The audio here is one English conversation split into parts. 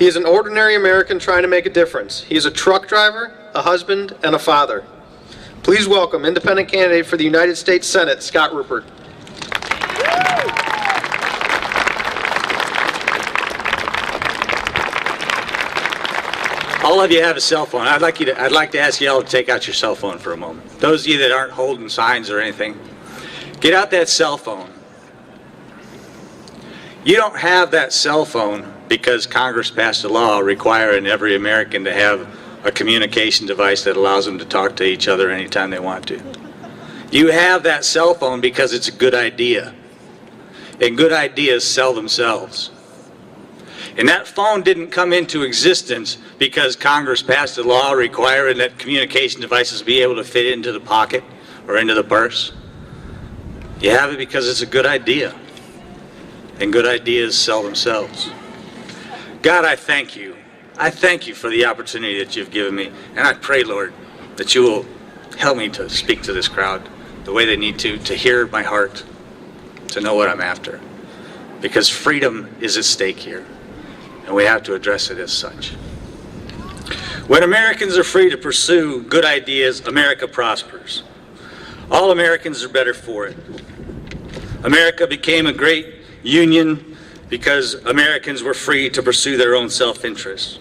He is an ordinary American trying to make a difference. He is a truck driver, a husband, and a father. Please welcome independent candidate for the United States Senate, Scott Rupert. All of you have a cell phone. I'd like to ask you all to take out your cell phone for a moment. Those of you that aren't holding signs or anything, get out that cell phone. You don't have that cell phone because Congress passed a law requiring every American to have a communication device that allows them to talk to each other anytime they want to. You have that cell phone because it's a good idea. And good ideas sell themselves. And that phone didn't come into existence because Congress passed a law requiring that communication devices be able to fit into the pocket or into the purse. You have it because it's a good idea. And good ideas sell themselves. God, I thank you. I thank you for the opportunity that you've given me. And I pray, Lord, that you will help me to speak to this crowd the way they need to hear my heart, to know what I'm after. Because freedom is at stake here. And we have to address it as such. When Americans are free to pursue good ideas, America prospers. All Americans are better for it. America became a great union because Americans were free to pursue their own self-interest.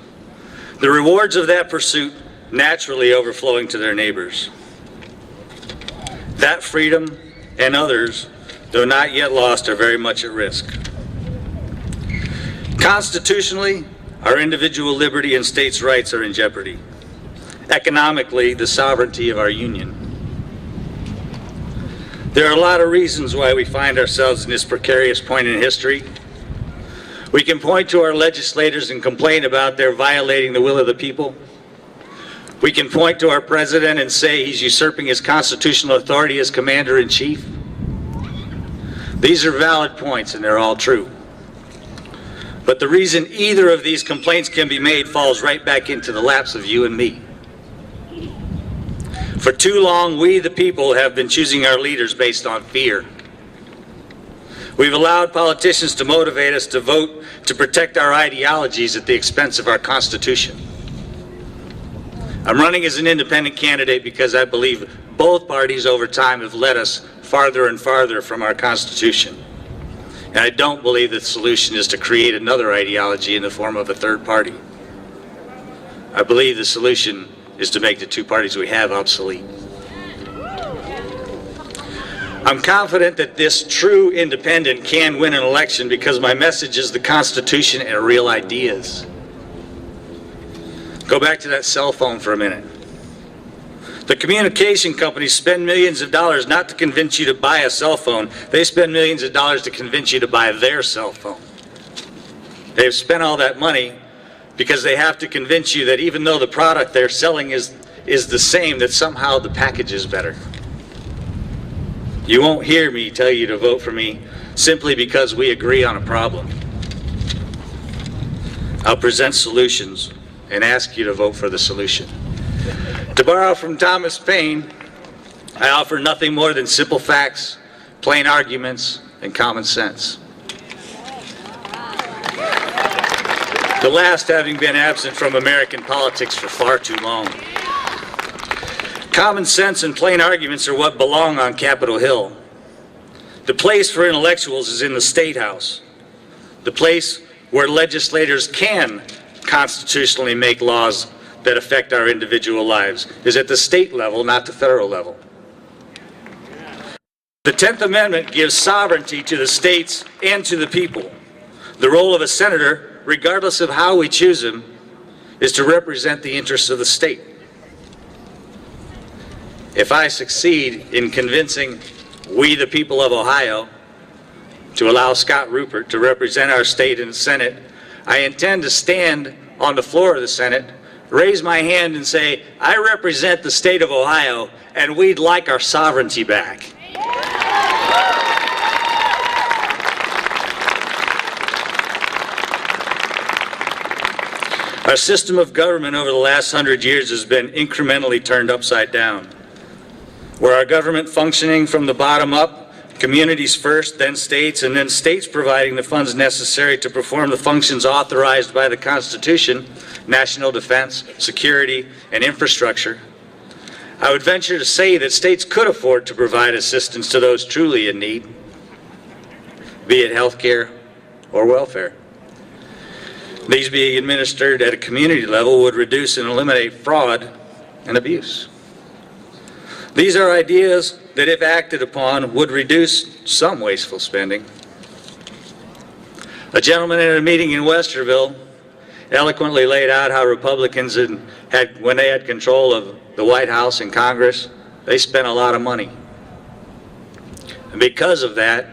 The rewards of that pursuit naturally overflowing to their neighbors. That freedom and others, though not yet lost, are very much at risk. Constitutionally, our individual liberty and states' rights are in jeopardy. Economically, the sovereignty of our union. There are a lot of reasons why we find ourselves in this precarious point in history. We can point to our legislators and complain about their violating the will of the people. We can point to our president and say he's usurping his constitutional authority as commander-in-chief. These are valid points and they're all true. But the reason either of these complaints can be made falls right back into the laps of you and me. For too long, we the people have been choosing our leaders based on fear. We've allowed politicians to motivate us to vote to protect our ideologies at the expense of our Constitution. I'm running as an independent candidate because I believe both parties over time have led us farther and farther from our Constitution. And I don't believe the solution is to create another ideology in the form of a third party. I believe the solution is to make the two parties we have obsolete. I'm confident that this true independent can win an election because my message is the Constitution and real ideas. Go back to that cell phone for a minute. The communication companies spend millions of dollars not to convince you to buy a cell phone. They spend millions of dollars to convince you to buy their cell phone. They've spent all that money because they have to convince you that even though the product they're selling is the same, that somehow the package is better. You won't hear me tell you to vote for me simply because we agree on a problem. I'll present solutions and ask you to vote for the solution. To borrow from Thomas Paine, I offer nothing more than simple facts, plain arguments, and common sense. The last having been absent from American politics for far too long. Common sense and plain arguments are what belong on Capitol Hill. The place for intellectuals is in the State House. The place where legislators can constitutionally make laws that affect our individual lives is at the state level, not the federal level. The 10th Amendment gives sovereignty to the states and to the people. The role of a senator, regardless of how we choose him, is to represent the interests of the state. If I succeed in convincing we the people of Ohio to allow Scott Rupert to represent our state in the Senate, I intend to stand on the floor of the Senate, raise my hand and say, I represent the state of Ohio and we'd like our sovereignty back. Our system of government over the last 100 years has been incrementally turned upside down. Where our government functioning from the bottom up Communities first, then states, and then states providing the funds necessary to perform the functions authorized by the Constitution, national defense, security, and infrastructure. I would venture to say that states could afford to provide assistance to those truly in need, be it health care or welfare. These being administered at a community level would reduce and eliminate fraud and abuse. These are ideas that, if acted upon, would reduce some wasteful spending. A gentleman in a meeting in Westerville eloquently laid out how Republicans when they had control of the White House and Congress, they spent a lot of money. And because of that,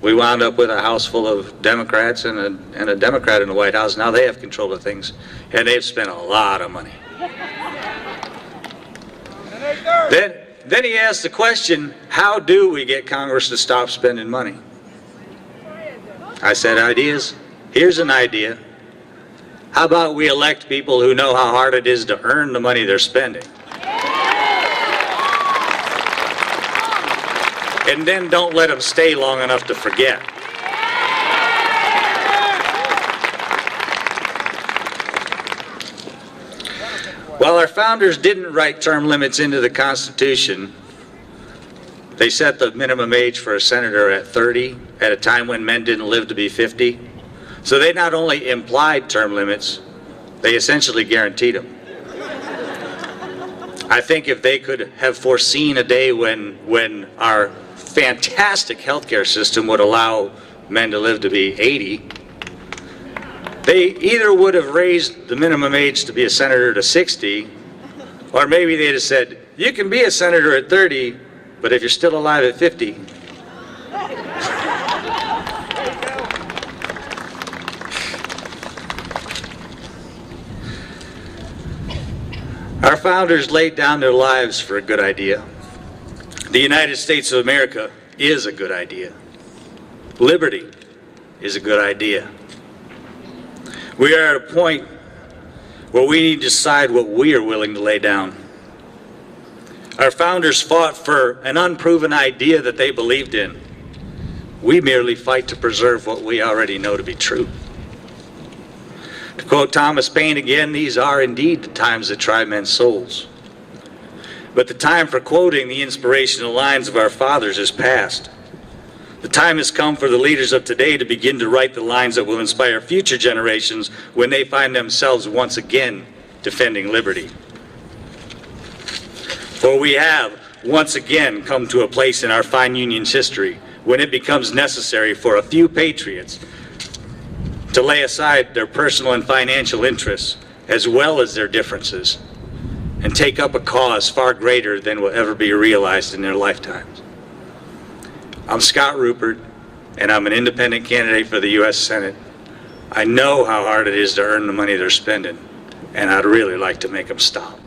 we wound up with a house full of Democrats and a Democrat in the White House. Now they have control of things, and they've spent a lot of money. Then he asked the question, how do we get Congress to stop spending money? I said, ideas. Here's an idea. How about we elect people who know how hard it is to earn the money they're spending? And then don't let them stay long enough to forget. While our founders didn't write term limits into the Constitution, they set the minimum age for a senator at 30 at a time when men didn't live to be 50. So they not only implied term limits, they essentially guaranteed them. I think if they could have foreseen a day when our fantastic healthcare system would allow men to live to be 80, they either would have raised the minimum age to be a senator to 60, or maybe they'd have said, you can be a senator at 30, but if you're still alive at 50. Our founders laid down their lives for a good idea. The United States of America is a good idea. Liberty is a good idea. We are at a point where we need to decide what we are willing to lay down. Our founders fought for an unproven idea that they believed in. We merely fight to preserve what we already know to be true. To quote Thomas Paine again, these are indeed the times that try men's souls. But the time for quoting the inspirational lines of our fathers is past. The time has come for the leaders of today to begin to write the lines that will inspire future generations when they find themselves once again defending liberty. For we have once again come to a place in our fine union's history when it becomes necessary for a few patriots to lay aside their personal and financial interests as well as their differences and take up a cause far greater than will ever be realized in their lifetimes. I'm Scott Rupert, and I'm an independent candidate for the U.S. Senate. I know how hard it is to earn the money they're spending, and I'd really like to make them stop.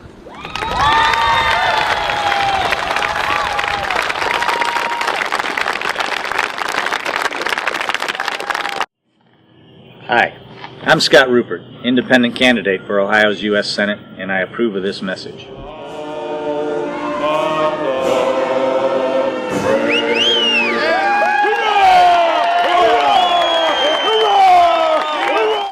Hi, I'm Scott Rupert, independent candidate for Ohio's U.S. Senate, and I approve of this message.